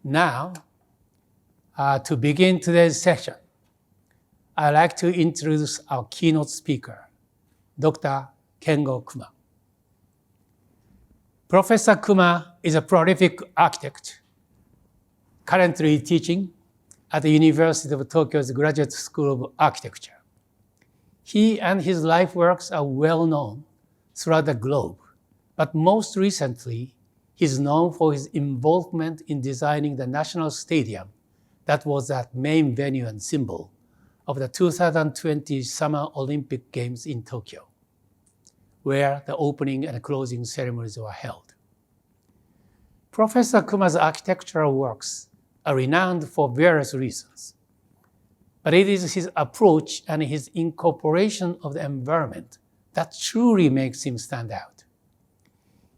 Now, to begin today's session, I'd like to introduce our keynote speaker, Dr. Kengo KUMA. Professor KUMA is a prolific architect, currently teaching at the University of Tokyo's Graduate School of Architecture. He and his life works are well known throughout the globe, but most recently, he's known for his involvement in designing the National Stadium that was the main venue and symbol of the 2020 Summer Olympic Games in Tokyo, where the opening and closing ceremonies were held. Professor KUMA's architectural works are renowned for various reasons, but it is his approach and his incorporation of the environment that truly makes him stand out.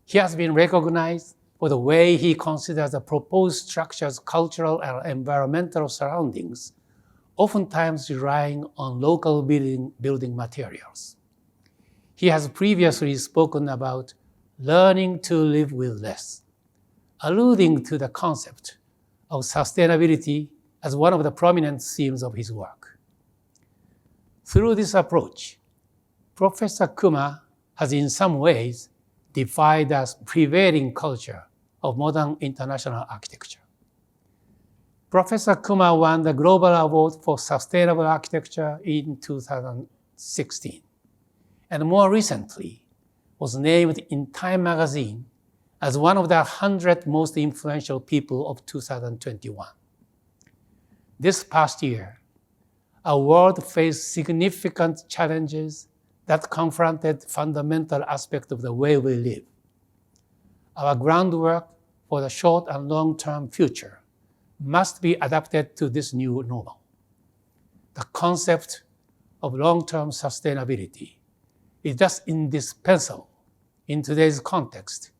He has been recognized for the way he considers the proposed structure's cultural and environmental surroundings, oftentimes relying on local building materials. He has previously spoken about learning to live with less, alluding to the concept of sustainability as one of the prominent themes of his work. Through this approach, Professor KUMA has in some ways defied the prevailing culture of modern international architecture. Professor KUMA won the Global Award for Sustainable Architecture in 2016, and more recently was named in Time magazine as one of the 100 most influential people of 2021. This past year, our world faced significant challenges that confronted fundamental aspects of the way we live. Our groundwork for the short and long-term future must be adapted to this new normal. The concept of long-term sustainability is thus indispensable in today's context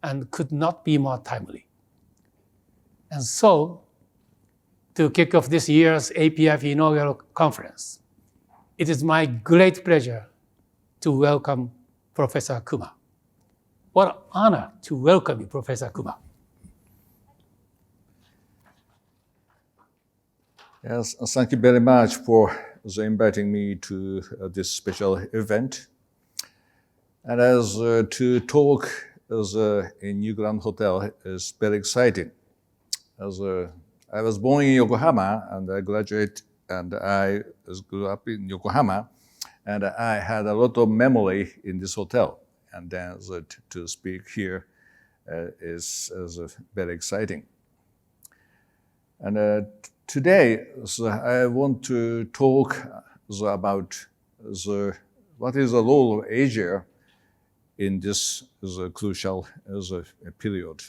and could not be more timely. And so, to kick off this year's APIF inaugural conference, it is my great pleasure to welcome Professor KUMA. What an honor to welcome you, Professor KUMA. Yes, thank you very much for inviting me to this special event. And as to talk in New Grand Hotel is very exciting. As I was born in Yokohama and I graduated and I grew up in Yokohama, and I had a lot of memory in this hotel. And then to speak here is very exciting. And today, I want to talk about what is the role of Asia in this crucial period.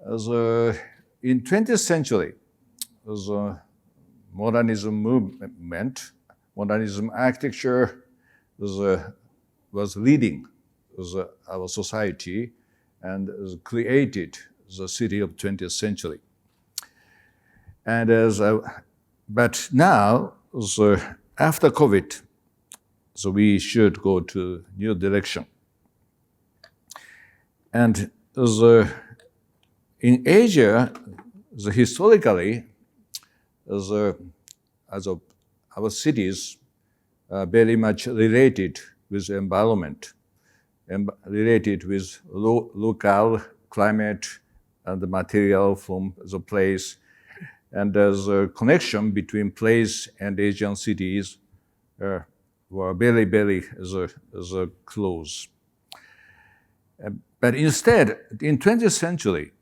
In 20th century, the modernism movement, modernism architecture was leading our society and created the city of 20th century. And but now, after COVID, we should go to new direction. And in Asia, historically, our cities are very much related with the environment, related with local climate and the material from the place. And there's a connection between place and Asian cities were very, very close. But instead, in 20th century,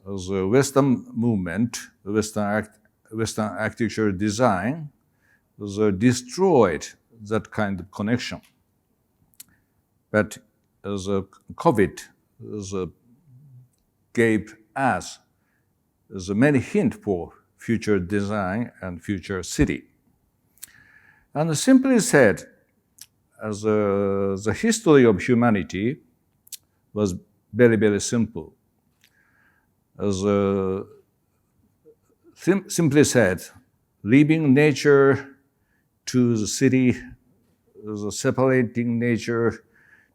the Western movement, Western architecture design, destroyed that kind of connection. But the COVID gave us many hints for future design and future city. And simply said, the history of humanity was very, very simple. Simply said, leaving nature to the city, separating nature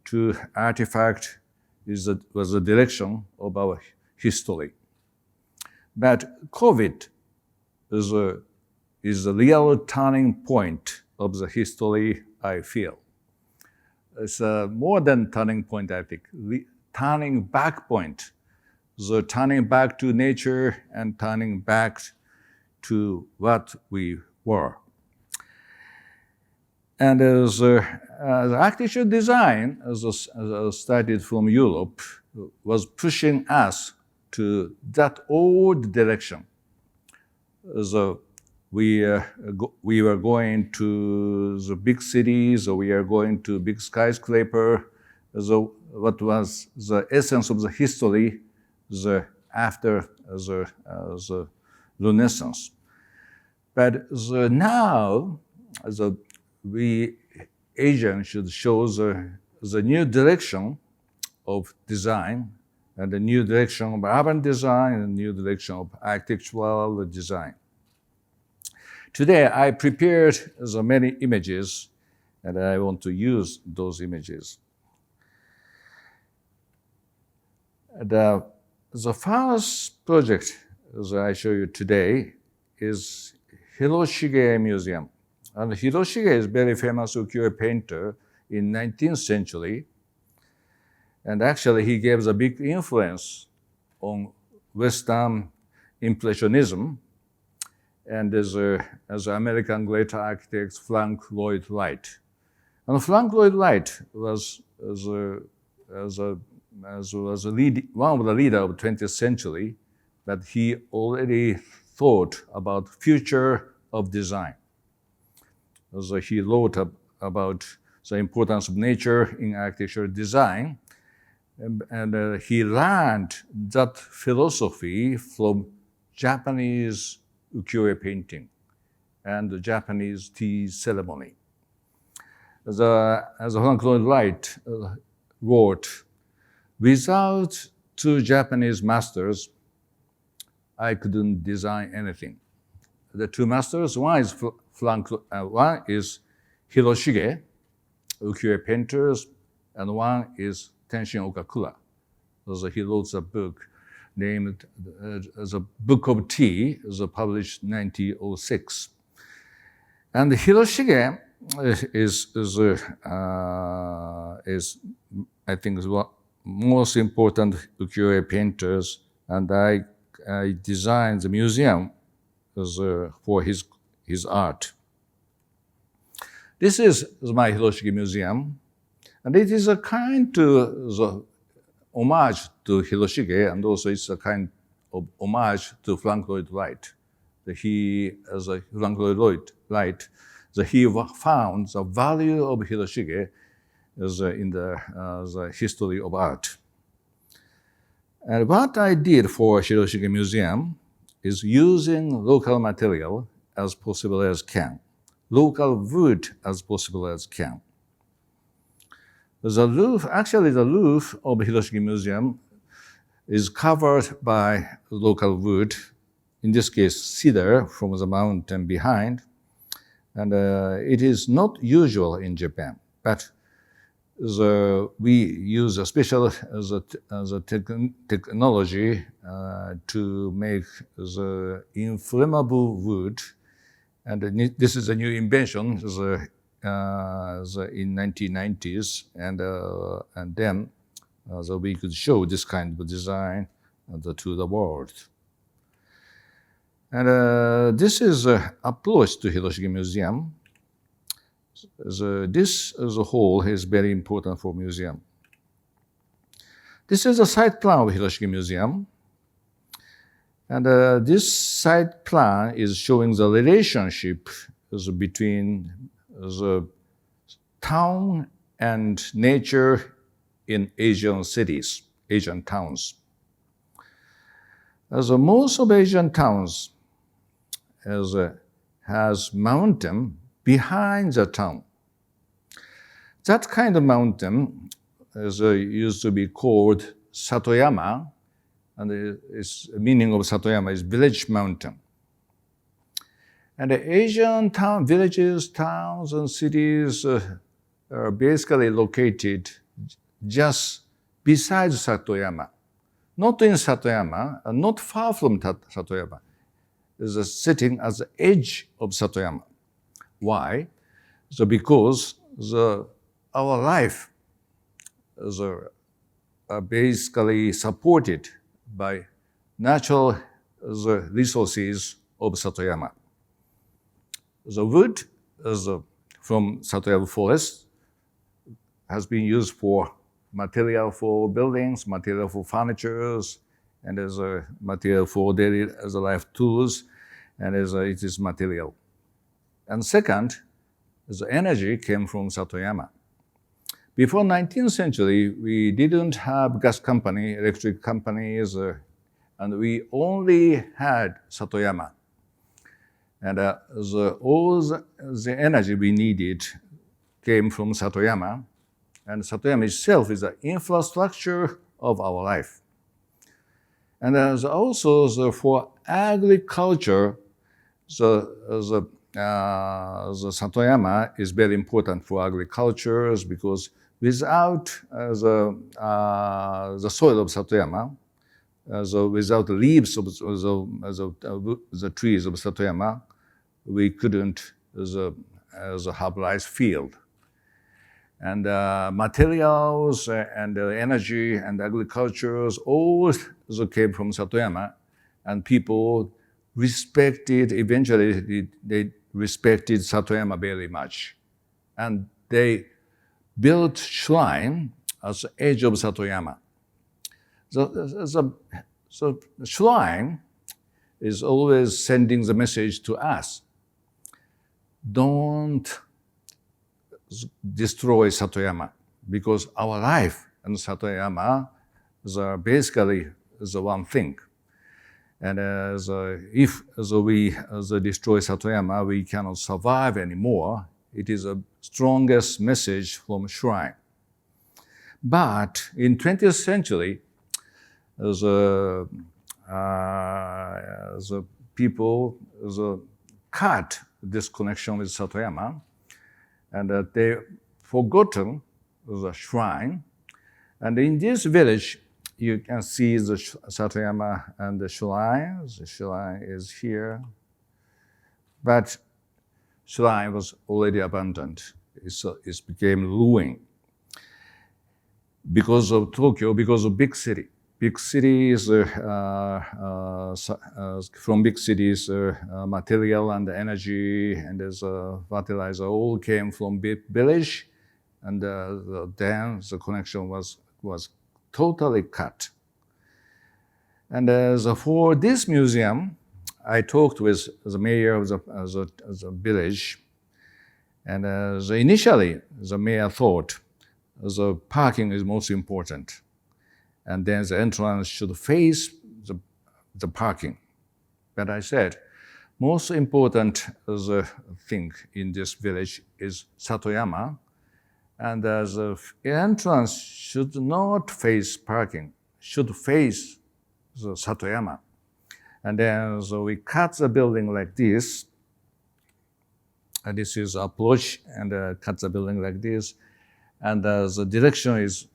to artifact was the direction of our history. But COVID is a real turning point of the history, I feel. It's more than turning point, I think. Turning back point. The turning back to nature and turning back to what we were. And as architecture design, as started from Europe, was pushing us to that old direction. So we were going to the big cities, or we are going to big skyscraper. So what was the essence of the history after the Renaissance. But now, we Asians should show the new direction of design, and the new direction of urban design, and the new direction of architectural design. Today, I prepared many images, and I want to use those images. The first project that I show you today is Hiroshige Museum. And Hiroshige is a very famous ukiyo-e painter in 19th century. And actually, he gave a big influence on Western Impressionism. And as American great architect Lloyd Wright. And Lloyd Wright was one of the leader of the 20th century, but he already thought about future of design. So he wrote about the importance of nature in architecture design, and he learned that philosophy from Japanese ukiyo-e painting and the Japanese tea ceremony. As Lloyd Wright wrote, without two Japanese masters, I couldn't design anything. The two masters, one is Hiroshige, ukiyo-e painters, and one is Tenshin Okakura. So he wrote a book named The Book of Tea, published in 1906. And Hiroshige is I think, one most important ukiyo-e painters, and I designed the museum for his art. This is my Hiroshige Museum, and it is a kind of homage to Hiroshige, and also it's a kind of homage to Frank Lloyd Wright. He found the value of Hiroshige in the history of art. And what I did for Hiroshige Museum is using local material as possible as can, local wood as possible as can. The roof of Hiroshige Museum is covered by local wood, in this case cedar from the mountain behind, and it is not usual in Japan, but we use a special technology to make the inflammable wood, and this is a new invention in 1990s, and then we could show this kind of design to the world. And this is an approach to Hiroshige Museum. This as a whole is very important for museum. This is a site plan of Hiroshige Museum. And this site plan is showing the relationship between the town and nature in Asian cities, Asian towns. As most of Asian towns has mountain behind the town. That kind of mountain used to be called Satoyama, and the meaning of Satoyama is village mountain. And the Asian villages, towns, and cities are basically located just beside Satoyama. not in Satoyama, not far from Satoyama, is sitting at the edge of Satoyama. Why? So because our life is basically supported by natural resources of Satoyama. The wood from Satoyama forest has been used for material for buildings, material for furnitures, and as a material for daily life tools, and it is material. And second, the energy came from Satoyama. Before 19th century, we didn't have gas company, electric companies, and we only had Satoyama. And all the energy we needed came from Satoyama. And Satoyama itself is the infrastructure of our life. And also for agriculture, the Satoyama is very important for agriculture because without the soil of Satoyama, without the leaves of the trees of Satoyama, we couldn't have rice field. And materials and energy and agriculture all came from Satoyama, and people eventually they respected Satoyama very much. And they built shrine at the edge of Satoyama. So shrine is always sending the message to us. Don't destroy Satoyama, because our life and Satoyama are basically the one thing. And if we destroy Satoyama, we cannot survive anymore. It is the strongest message from shrine. But in 20th century, the people cut this connection with Satoyama, and they forgotten the shrine. And in this village, you can see the Satoyama and the shrine. The shrine is here. But shrine was already abandoned. It became ruin. Because of Tokyo, because of big city. Big cities, from big cities, material and energy and fertilizer all came from big village, and then the connection was totally cut. And for this museum, I talked with the mayor of the village, and initially the mayor thought the parking is most important. And then the entrance should face the parking. But I said, most important thing in this village is Satoyama, and the entrance should not face parking, should face the Satoyama. And then we cut the building like this, and this is approach, and cut the building like this, and the direction is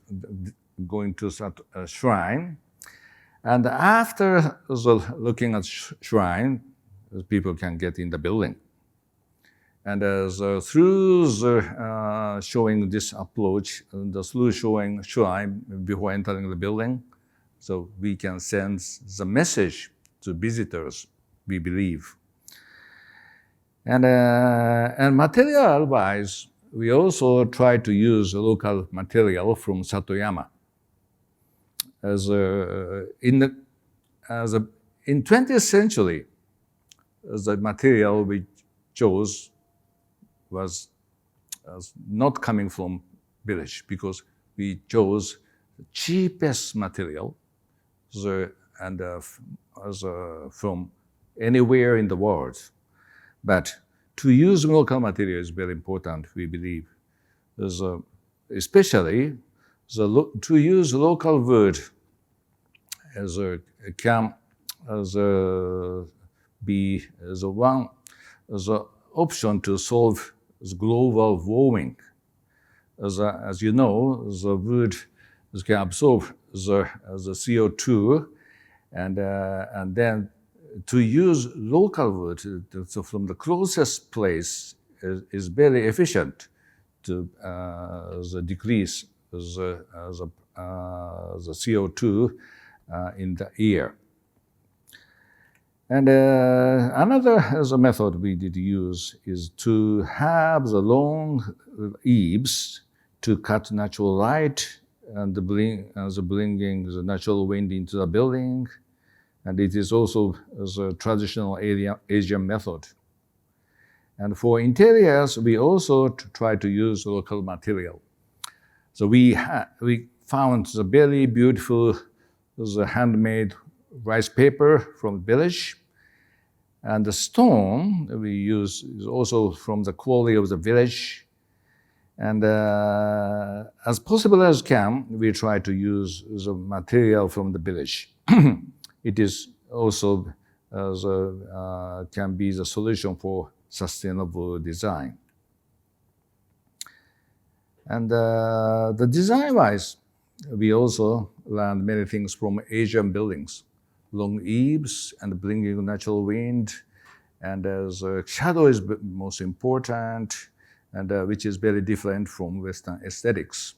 going to shrine. And after looking at shrine, people can get in the building. And through showing this approach, through showing shrine before entering the building, so we can send the message to visitors, we believe. And material-wise, we also try to use local material from Satoyama. In 20th century, the material we chose was not coming from village, because we chose the cheapest material from anywhere in the world. But to use local material is very important, we believe. Especially to use local wood can be the option to solve global warming. As you know, the wood can absorb the CO2, and then to use local wood so from the closest place is very efficient to decrease the CO2 in the air. And another method we did use is to have the long eaves to cut natural light and bringing the natural wind into the building. And it is also the traditional Asian method. And for interiors, we also try to use local material. So we found the very beautiful handmade rice paper from the village. And the stone we use is also from the quality of the village. And as possible as can, we try to use the material from the village. It is also can be the solution for sustainable design. And the design-wise, we also learned many things from Asian buildings. Long eaves and bringing natural wind, and the shadow is most important, and which is very different from Western aesthetics.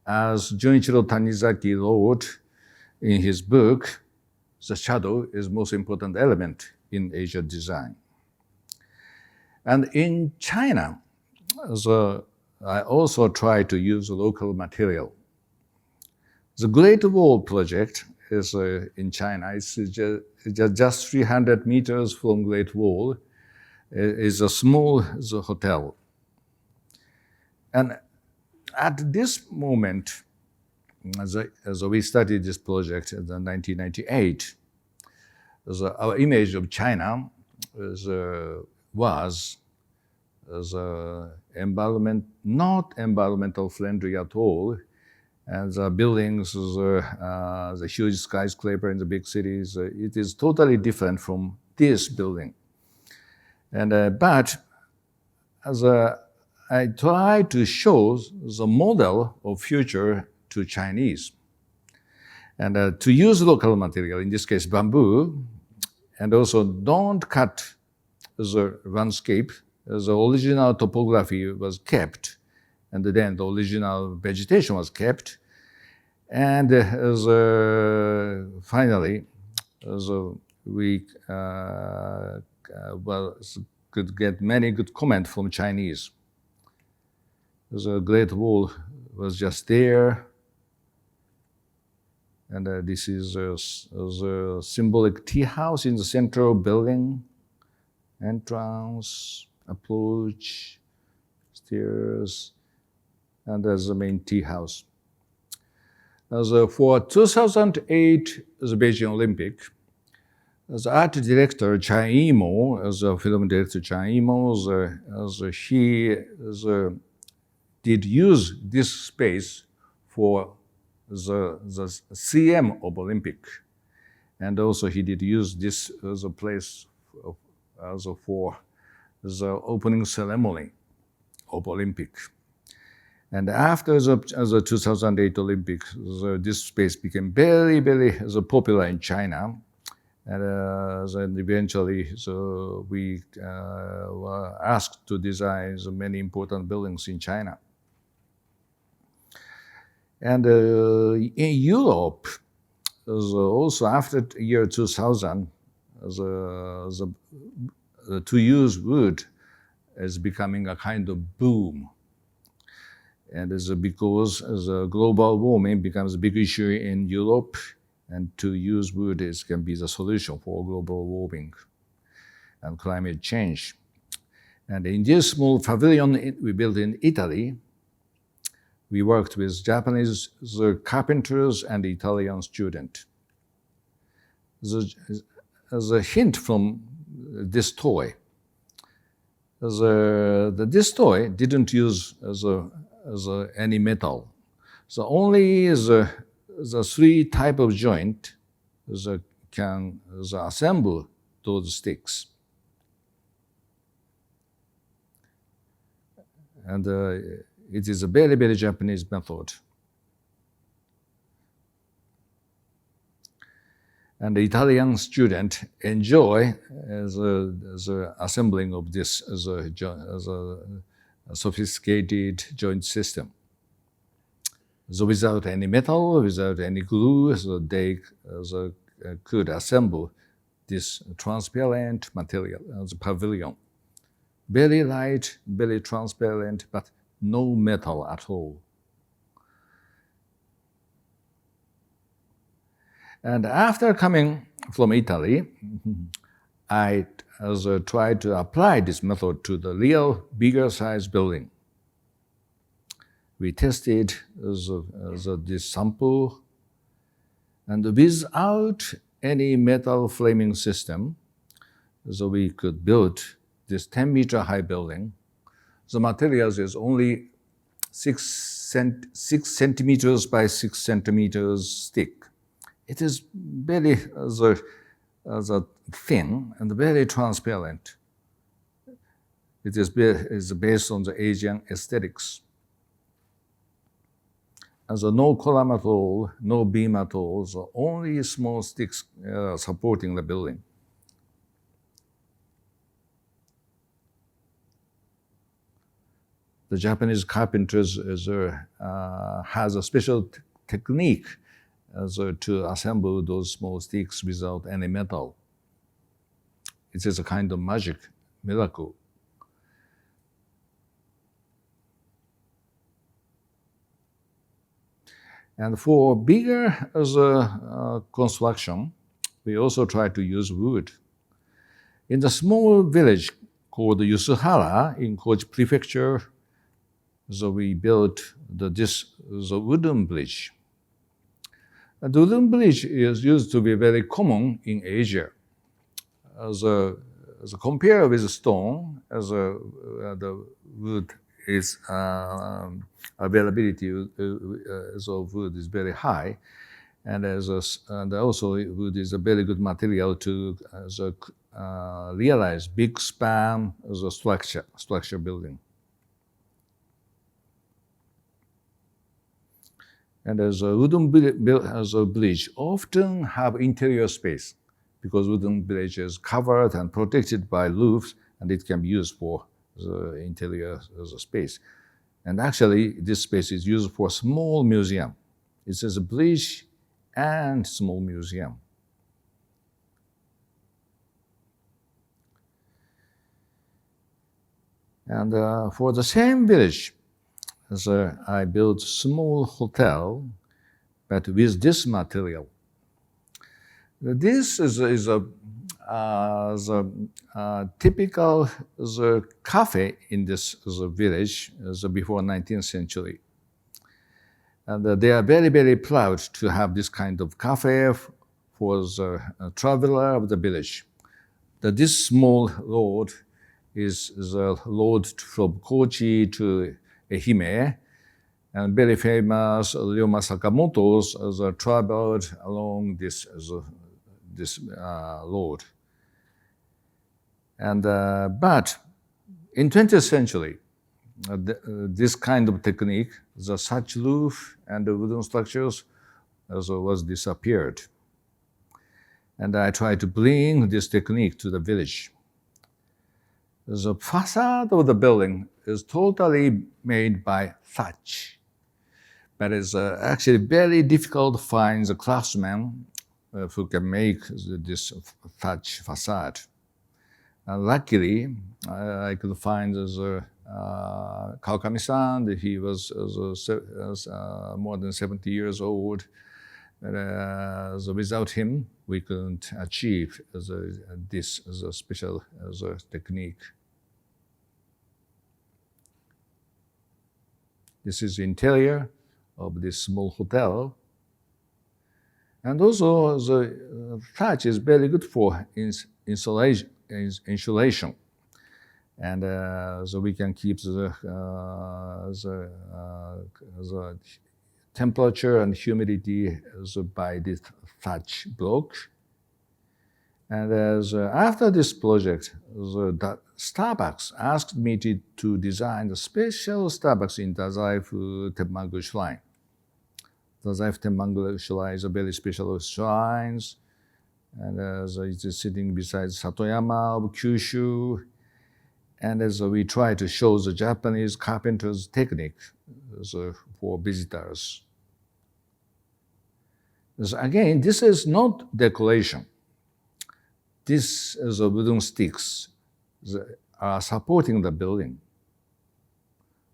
As Junichiro Tanizaki wrote in his book, the shadow is most important element in Asian design. And in China, I also try to use local material. The Great Wall project is in China. It's just 300 meters from Great Wall. It's a small hotel. And at this moment, as we studied this project in 1998, our image of China was not environmental friendly at all, and the buildings, the huge skyscraper in the big cities, it is totally different from this building. And but as I try to show the model of future to Chinese, and to use local material, in this case bamboo, and also don't cut the landscape. The original topography was kept, and then the original vegetation was kept. And finally, we could get many good comments from Chinese. The Great Wall was just there. And this is the symbolic tea house in the central building. Entrance, approach, stairs, and there's the main tea house. For 2008, the Beijing Olympic, the art director Chan Yimou, the film director Chan Yimou, he did use this space for the CM of Olympic, and also he did use this as a place for the opening ceremony of Olympic. And after the 2008 Olympics, this space became very, very popular in China. And then eventually, we were asked to design many important buildings in China. And in Europe, also after year 2000, to use wood is becoming a kind of boom. And it's because the global warming becomes a big issue in Europe, and to use wood can be the solution for global warming and climate change. And in this small pavilion we built in Italy, we worked with Japanese carpenters and Italian students. As a hint from this toy, this toy didn't use any metal. So only the three type of joint can assemble those sticks. And it is a very, very Japanese method. And the Italian student enjoy as a assembling of this as a sophisticated joint system. So without any metal, without any glue, so they could assemble this transparent material as a pavilion. Very light, very transparent, but no metal at all. And after coming from Italy, I tried to apply this method to the real bigger size building. We tested this sample, and without any metal framing system, so we could build this 10-meter high building. The materials is only 6 centimeters by 6 centimeters thick. It is very thin and very transparent. It is based on the Asian aesthetics. No column at all, no beam at all, so only small sticks supporting the building. The Japanese carpenters has a special technique to assemble those small sticks without any metal. It is a kind of magic, miracle. And for bigger construction, we also try to use wood. In the small village called Yusuhara in Kochi Prefecture, so we built the wooden bridge. The wooden bridge is used to be very common in Asia. Compared with stone, the wood is availability of wood is very high, and also wood is a very good material to realize big span as a structure building. And as a wooden bridge often have interior space because wooden bridge is covered and protected by roofs, and it can be used for the interior space. And actually, this space is used for a small museum. It says a bridge and small museum. And for the same village, I built a small hotel, but with this material. This is a typical cafe in this village before 19th century. And they are very, very proud to have this kind of cafe for the traveler of the village. This small road is the road from Kochi to Ehime, and very famous Ryoma Sakamoto's traveled along this road. And but in 20th century, this kind of technique, the thatch roof and the wooden structures, was disappeared. And I tried to bring this technique to the village. The facade of the building is totally made by thatch, but it's actually very difficult to find the craftsman who can make this thatch facade. Luckily, I could find Kawakami-san. He was more than 70 years old. So without him, we couldn't achieve this special technique. This is the interior of this small hotel. And also, the thatch is very good for insulation. And so we can keep the temperature and humidity by this thatch block. And after this project, the Starbucks asked me to design the special Starbucks in Dazaifu Tenmangu Shrine. Dazaifu Tenmangu Shrine is a very special shrine, And it is sitting beside Satoyama of Kyushu. And as we try to show the Japanese carpenter's technique for visitors. Again, this is not decoration. This is the wooden sticks that are supporting the building.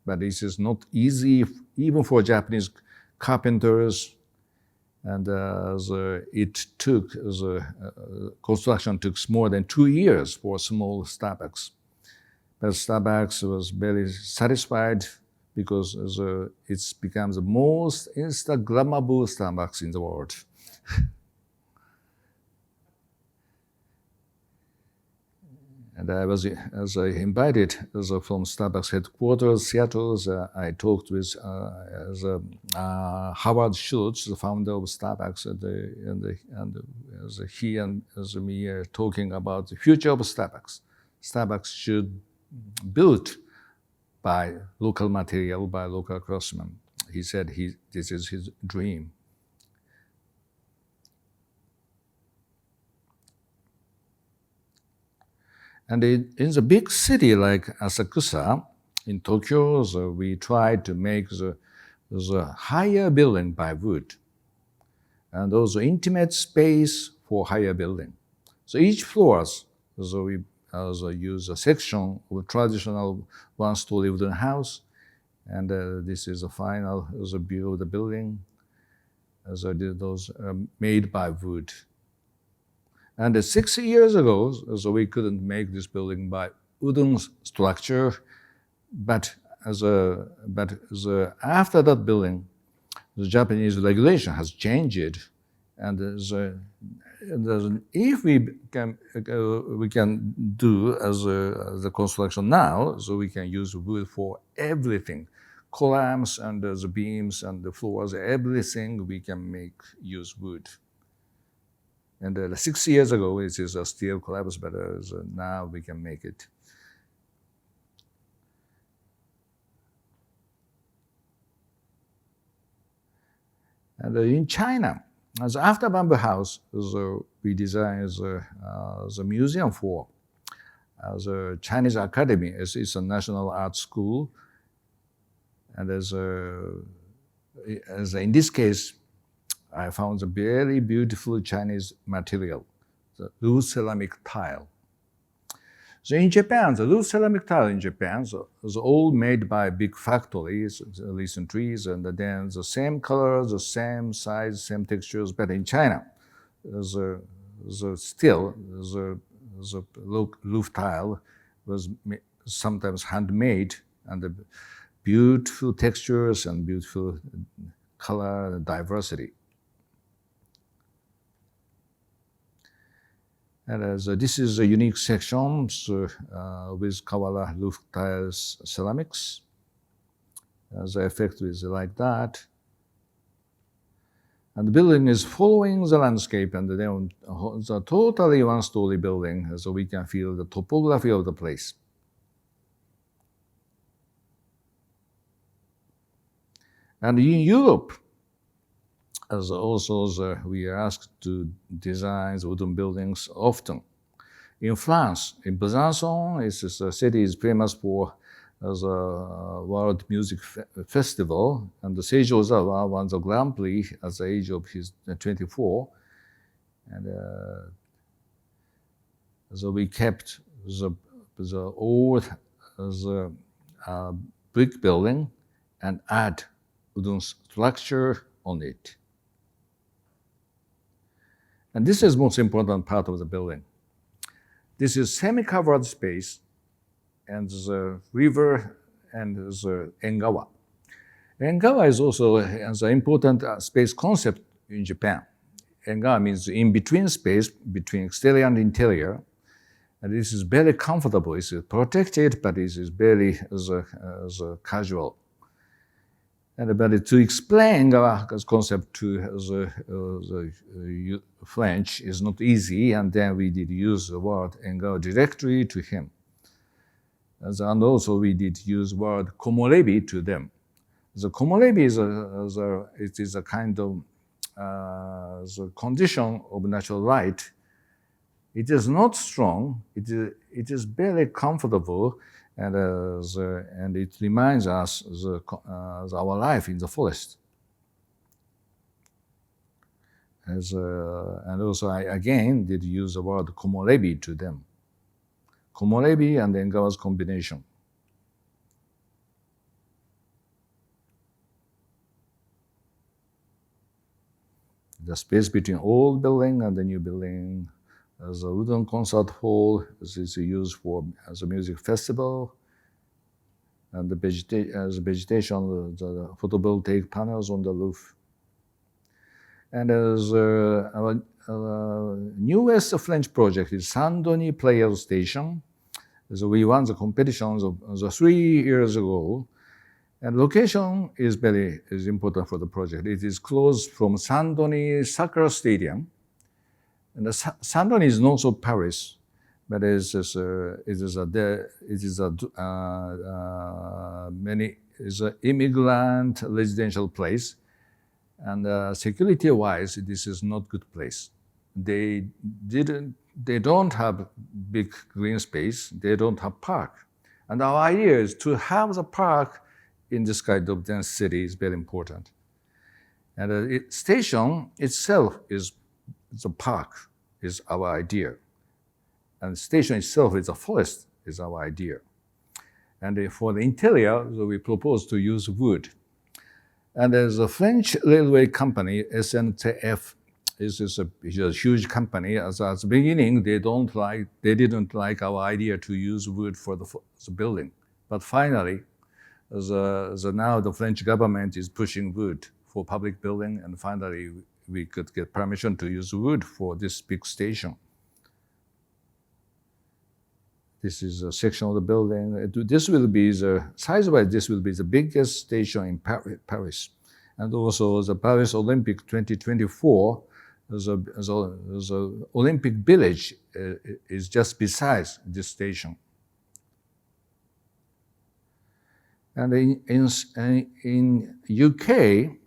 But this is not easy even for Japanese carpenters. And construction took more than 2 years for a small Starbucks. But Starbucks was very satisfied because it's become the most Instagrammable Starbucks in the world. And as I invited from Starbucks headquarters, Seattle, I talked with Howard Schultz, the founder of Starbucks, he and me are talking about the future of Starbucks. Starbucks should built by local material, by local craftsmen. He said this is his dream. And in the big city like Asakusa, in Tokyo, we tried to make the higher building by wood, and also intimate space for higher building. So each floor, we use a section of a traditional one-story wooden house, and this is the final view of the building. Those are made by wood. And 6 years ago, we couldn't make this building by wooden structure, but after that building, the Japanese regulation has changed, and if we can do the construction now, so we can use wood for everything, columns and the beams and the floors, everything we can use wood. And 6 years ago, it is a steel collapse, but now we can make it. And in China, after Bamboo House, we designed the museum for the Chinese Academy. It's a national art school, and in this case, I found a very beautiful Chinese material, the loose ceramic tile. So in Japan, the loose ceramic tile in Japan is all made by big factories recently, and then the same colors, the same size, same textures. But in China, the roof tile was sometimes handmade, and the beautiful textures and beautiful color diversity. And this is a unique section with Kawara roof tiles ceramics. The effect is like that. And the building is following the landscape, and then it's a totally one-story building, so we can feel the topography of the place. And in Europe, we are asked to design wooden buildings often. In France, in Besançon, a city is famous for the World Music Festival, and the Seiji Ozawa won the Grand Prix at the age of 24. And so we kept the old brick building and add wooden structure on it. And this is the most important part of the building. This is semi-covered space, and the river and the Engawa. Engawa is also an important space concept in Japan. Engawa means in-between space between exterior and interior. And this is very comfortable. It's protected, but it is very casual. But to explain our concept to the French is not easy, and then we did use the word Engawa directly to him. And also we did use word komorebi to them. The komorebi is a kind of the condition of natural light It is not strong. It is very comfortable, and it reminds us our life in the forest. And also, I again did use the word komorebi to them. Komorebi and Engawa's combination. The space between old building and the new building. As a wooden concert hall, this is used as a music festival, and the vegetation, the photovoltaic panels on the roof. And as our newest French project is Saint-Denis Players Station. So we won the competitions of 3 years ago, and location is important for the project. It is close from Saint-Denis Soccer Stadium. And Saint-Denis is not so Paris, but it is an immigrant residential place, and security-wise, this is not good place. They don't have big green space. They don't have park, and our idea is to have the park in this kind of dense city is very important. And the station itself is the park is our idea, and station itself is a forest is our idea. And for the interior, so we propose to use wood. And as a French railway company, SNCF is a huge company. As the beginning, they didn't like our idea to use wood for the building, but finally, now the French government is pushing wood for public building, and finally we could get permission to use wood for this big station. This is a section of the building. This will be size-wise, this will be the biggest station in Paris. And also the Paris Olympic 2024, the Olympic village is just besides this station. And in UK,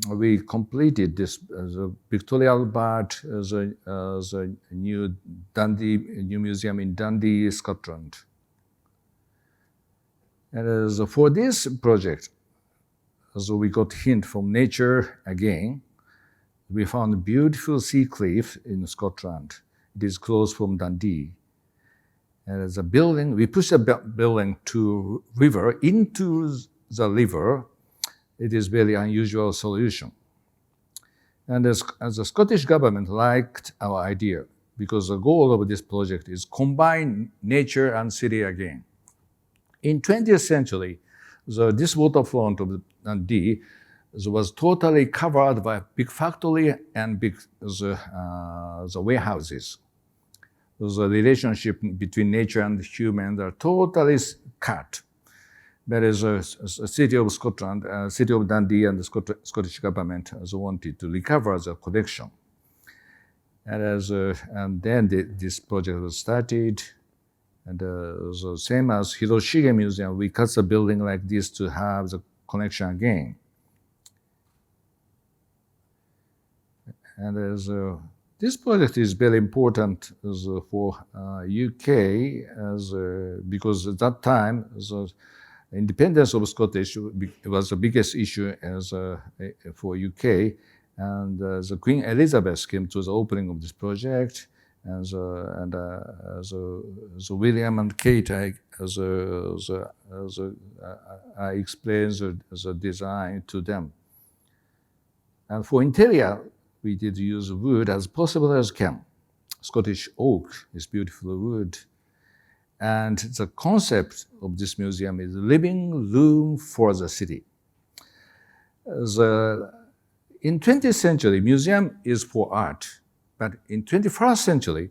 we completed this Victoria Albert as a new museum in Dundee, Scotland. And for this project, we got hint from nature again. We found a beautiful sea cliff in Scotland. It is close from Dundee. And as a building, we pushed a building to river into the river. It is very unusual solution. And as the Scottish government liked our idea, because the goal of this project is combine nature and city again. In 20th century, this waterfront of Dundee was totally covered by big factory and big the warehouses. The relationship between nature and human are totally cut. There is a city of Scotland, city of Dundee, and the Scottish government wanted to recover the collection. And then this project was started. And so same as Hiroshige Museum, we cut the building like this to have the connection again. And this project is very important for UK because at that time the independence of Scottish was the biggest issue for UK, and the Queen Elizabeth came to the opening of this project, and William and Kate I explained the design to them. And for interior, we did use wood as possible as can. Scottish oak is beautiful wood. And the concept of this museum is living room for the city. In 20th century, museum is for art. But in 21st century,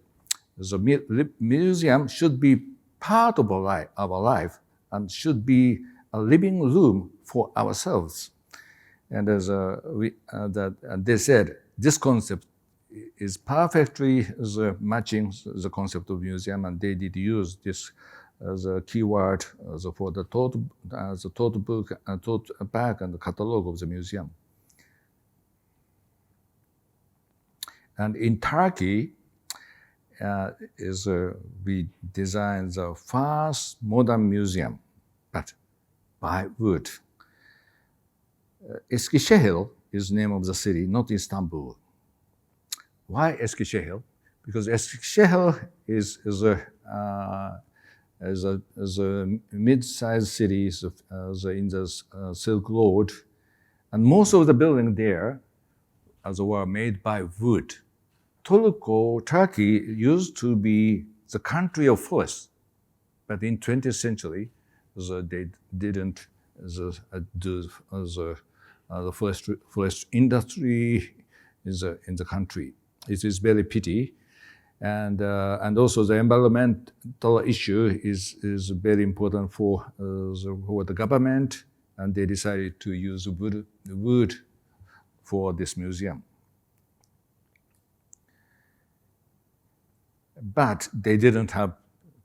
the museum should be part of our life and should be a living room for ourselves. And they said, this concept is perfectly matching the concept of museum, and they did use this as a keyword for the tote book, tote bag, and the catalog of the museum. And in Turkey, we designed the first modern museum, but by wood. Eskişehir is the name of the city, not Istanbul. Why Eskişehir? Because Eskişehir is a mid-sized city in the Silk Road, and most of the buildings there were made by wood. Turkey used to be the country of forests, but in 20th century, they didn't do the forest industry in the country. It is very pity, and also the environmental issue is very important for the government, and they decided to use wood for this museum. But they didn't have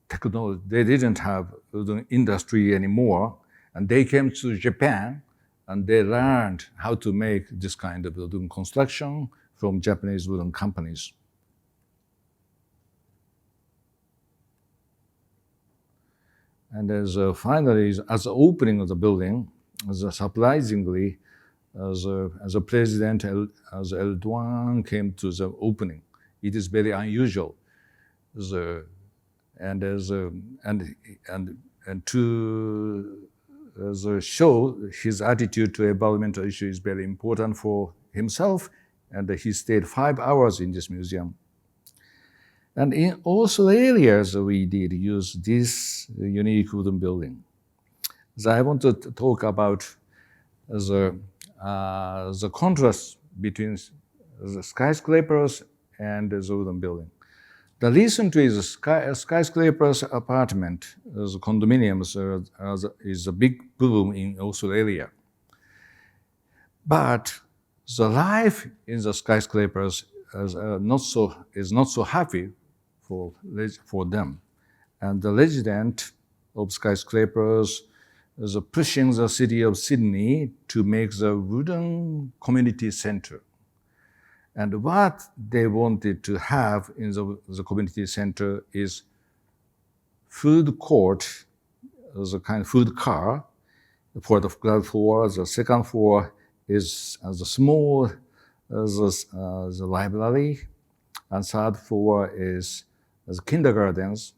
technology, they didn't have the industry anymore, and they came to Japan and they learned how to make this kind of wooden construction from Japanese wooden companies. And finally, as the opening of the building, surprisingly, as a president, as Erdogan came to the opening, it is very unusual. And to show his attitude to environmental issue is very important for himself, and he stayed 5 hours in this museum. And in also areas we did use this unique wooden building. So I want to talk about the contrast between the skyscrapers and the wooden building. The recently the skyscrapers apartment, the condominiums is a big boom in Australia. But the life in the skyscrapers is not so happy for them. And the resident of skyscrapers is pushing the city of Sydney to make the wooden community center. And what they wanted to have in the community center is food court, the kind of food car, for the ground floor. The second floor is the small the library, and third floor is the kindergartens,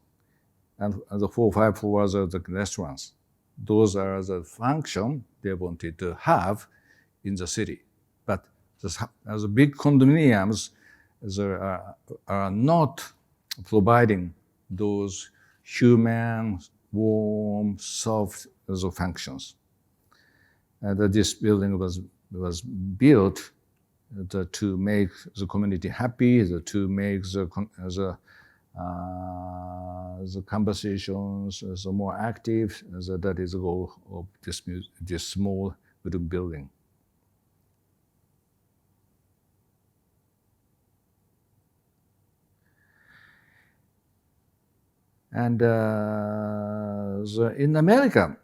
and the 4 or 5 floors are the restaurants. Those are the function they wanted to have in the city. But the big condominiums are not providing those human, warm, soft functions. And this building was built to make the community happy, to make the conversations more active. That is the goal of this small wooden building. And in America,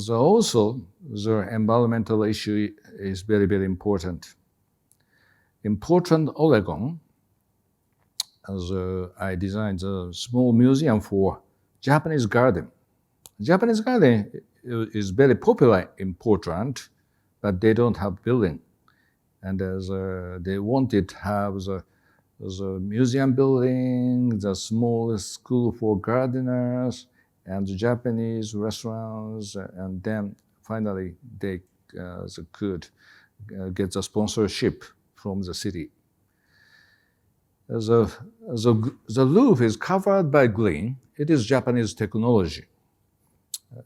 also the environmental issue is very, very important. In Portland, Oregon, I designed a small museum for Japanese garden. Japanese garden is very popular in Portland, but they don't have building. And they wanted to have the museum building, the small school for gardeners, and the Japanese restaurants, and then finally they could get the sponsorship from the city. The roof is covered by green. It is Japanese technology.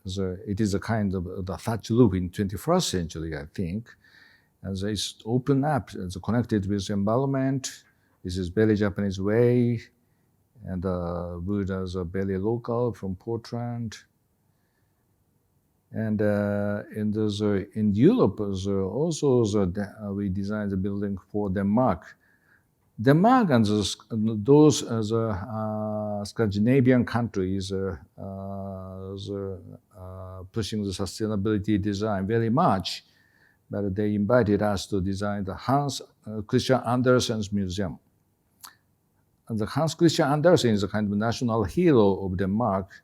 It is a kind of the thatch roof in 21st century, I think. And it's open up, it's connected with the environment. This is very Japanese way, and wood is very local from Portland. And in Europe, also we designed the building for Denmark. Denmark and those Scandinavian countries pushing the sustainability design very much, but they invited us to design the Hans Christian Andersen's museum. the Hans Christian Andersen is a kind of national hero of Denmark,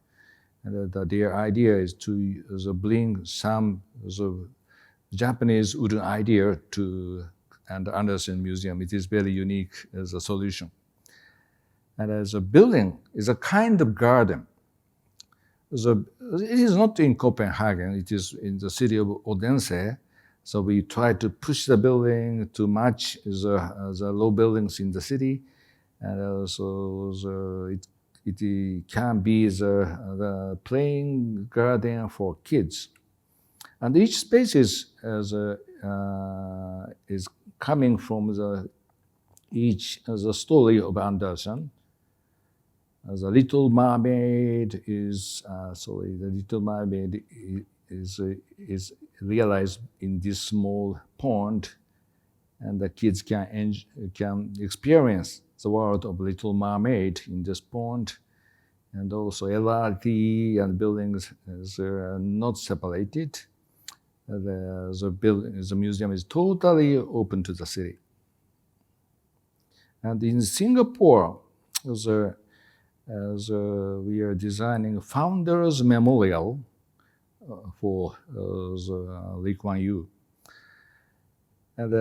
and their idea is to bring some Japanese wooden idea to and Andersen Museum. It is very unique as a solution. And as a building is a kind of garden. It is not in Copenhagen, it is in the city of Odense. So we try to push the building to match the low buildings in the city. And also it can be the playing garden for kids. And each space is coming from the story of Andersen. The Little Mermaid is realized in this small pond, and the kids can experience the world of Little Mermaid in this pond, and also LRT and buildings are not separated. The museum is totally open to the city. And in Singapore, we are designing a Founders Memorial for Lee Kuan Yew. And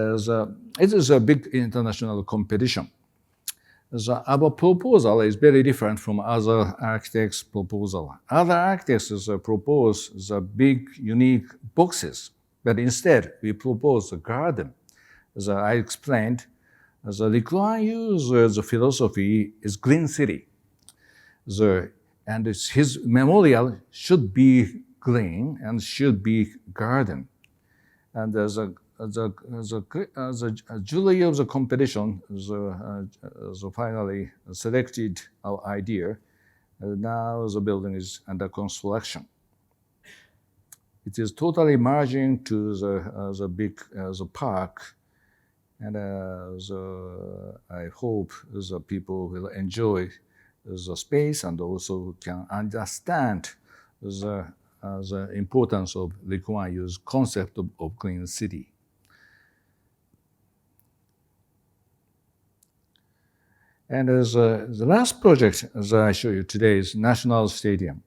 it is a big international competition. Our proposal is very different from other architects' proposal. Other architects propose the big, unique boxes, but instead we propose a garden. As I explained, Lee Kuan Yew's philosophy is green city. And his memorial should be green and should be garden. And the jury of the competition finally selected our idea. Now the building is under construction. It is totally merging to the big park, and I hope the people will enjoy the space and also can understand the importance of Lee Kuan Yew's concept of green city. And the last project that I show you today is National Stadium.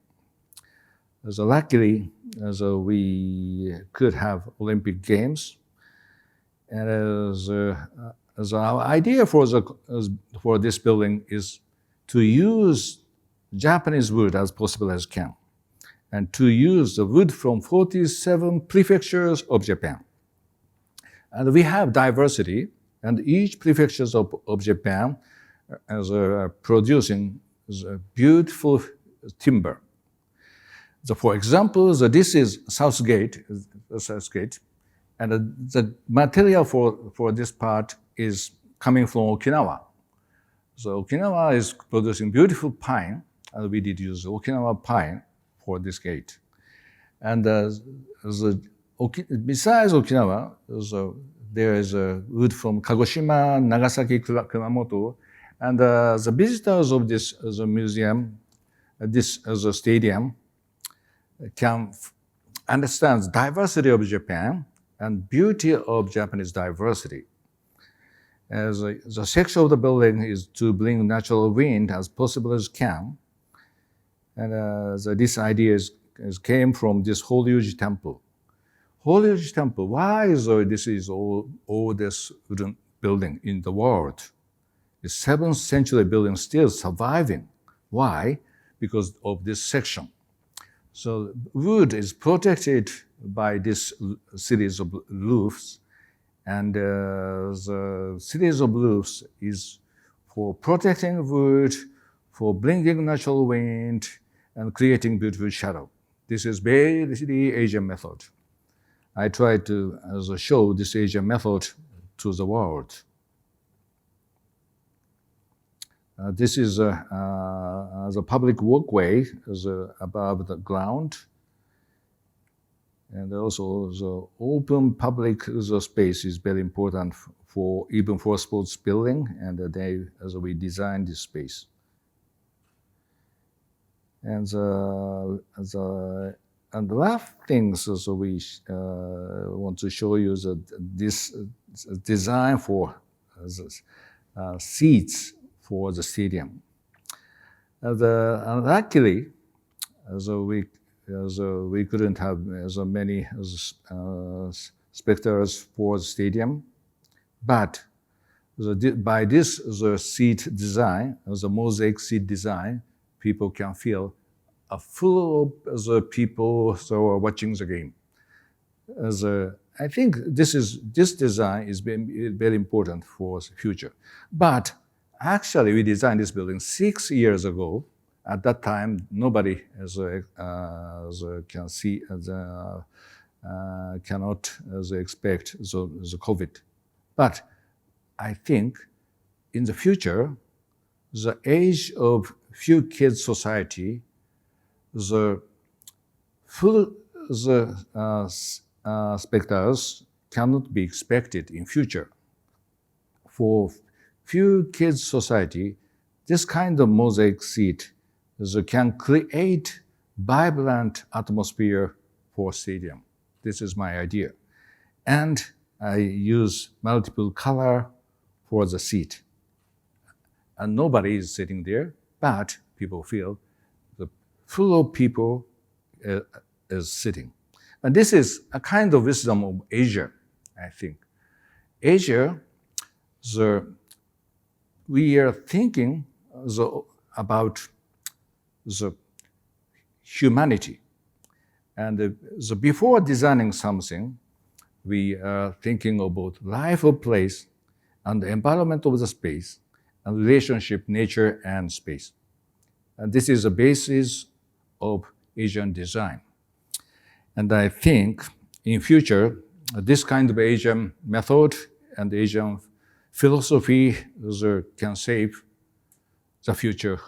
Luckily, we could have Olympic Games, and our idea for this building is to use Japanese wood as possible as can, and to use the wood from 47 prefectures of Japan. And we have diversity, and each prefecture of Japan is producing beautiful timber. So for example, this is Southgate, and the material for this part is coming from Okinawa. So Okinawa is producing beautiful pine, and we did use Okinawa pine for this gate. And besides Okinawa, there is wood from Kagoshima, Nagasaki, Kumamoto, and the visitors of this museum, this stadium, can understand the diversity of Japan and beauty of Japanese diversity. As the section of the building is to bring natural wind as possible as can, and this idea came from this Horyuji Temple. Horyuji Temple, why is this is oldest wooden building in the world? The 7th century building still surviving. Why? Because of this section. So wood is protected by this series of roofs, and the series of roofs is for protecting wood, for bringing natural wind, and creating beautiful shadow. This is basically Asian method. I try to show this Asian method to the world. This is the public walkway above the ground, and also the open public space is very important even for sports building, and we designed this space. And the last things we want to show you this design for seats for the stadium. Luckily, we couldn't have as many spectators for the stadium, but by this seat design, the mosaic seat design, people can feel full of the people who are watching the game. I think this design is very important for the future. But actually, we designed this building 6 years ago. At that time, nobody can see cannot expect the COVID. But I think in the future, the age of few kids society, the spectators cannot be expected in future. For few kids society, this kind of mosaic seat can create vibrant atmosphere for stadium. This is my idea. And I use multiple color for the seat. And nobody is sitting there, but people feel full of people is sitting. And this is a kind of wisdom of Asia, I think. Asia, we are thinking about the humanity. And before designing something, we are thinking about life of place and the environment of the space and relationship, nature and space. And this is the basis of Asian design. And I think in future, this kind of Asian method and Asian philosophy can save the future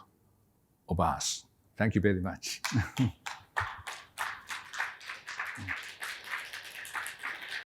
of us. Thank you very much.